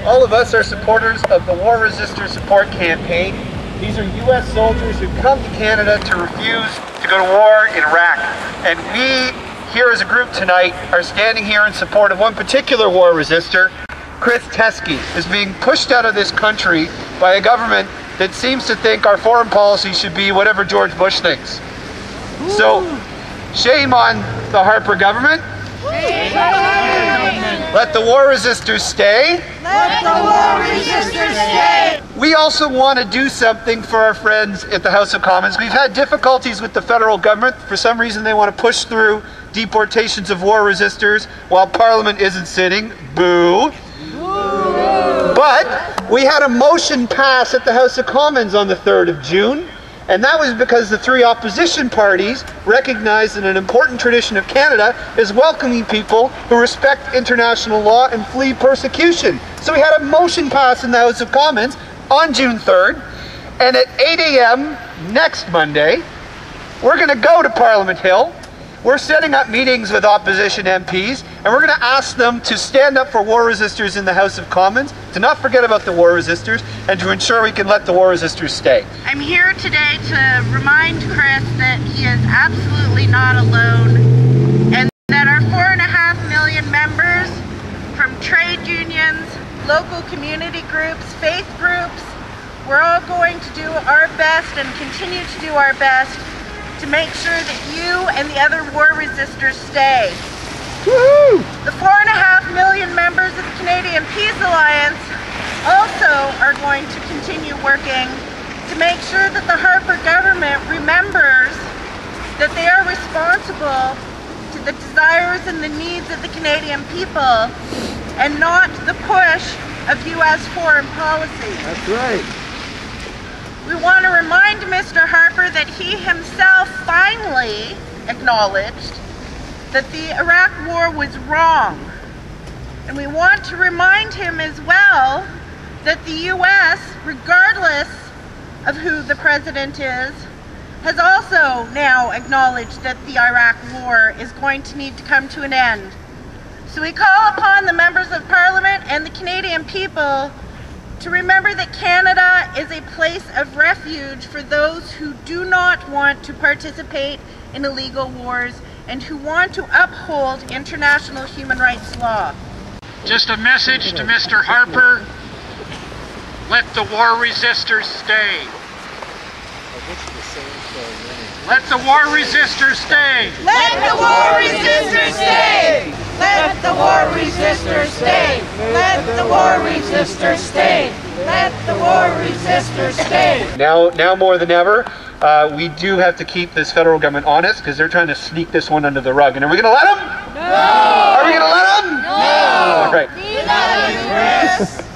All of us are supporters of the War Resisters Support Campaign. These are U.S. soldiers who come to Canada to refuse to go to war in Iraq. And we, here as a group tonight, are standing here in support of one particular war resistor, Chris Teske, who's being pushed out of this country by a government that seems to think our foreign policy should be whatever George Bush thinks. Ooh. So, shame on the Harper government. Let the war resistors stay. Let the war resistors stay. We also want to do something for our friends at the House of Commons. We've had difficulties with the federal government. For some reason they want to push through deportations of war resistors while Parliament isn't sitting. Boo. But we had a motion pass at the House of Commons on the 3rd of June, and that was because the three opposition parties recognized that an important tradition of Canada is welcoming people who respect international law and flee persecution. So we had a motion pass in the House of Commons on June 3rd, and at 8 a.m. next Monday, we're going to go to Parliament Hill. We're setting up meetings with opposition MPs, and we're going to ask them to stand up for war resistors in the House of Commons, to not forget about the war resistors, and to ensure we can let the war resistors stay. I'm here today to remind Chris that he is absolutely not alone, and that our 4.5 million members from trade unions, local community groups, faith groups, we're all going to do our best and continue to do our best to make sure that you and the other war resistors stay. Woo! The 4.5 million members of the Canadian Peace Alliance also are going to continue working to make sure that the Harper government remembers that they are responsible to the desires and the needs of the Canadian people and not the push of U.S. foreign policy. That's right. We want to remind Mr. Harper that he himself finally acknowledged that the Iraq War was wrong. And we want to remind him as well that the U.S., regardless of who the president is, has also now acknowledged that the Iraq War is going to need to come to an end. So we call upon the members of Parliament and the Canadian people to remember that Canada is a place of refuge for those who do not want to participate in illegal wars and who want to uphold international human rights law. Just a message to Mr. Harper, let the war resistors stay. Let the war resistors stay. Let the war resistors stay. Let the war resistors stay. Let the war resistors stay. Let the war resistors stay. Now more than ever, we do have to keep this federal government honest because they're trying to sneak this one under the rug. And are we going to let them? No! Are we going to let them? No! All right. We love you, Chris.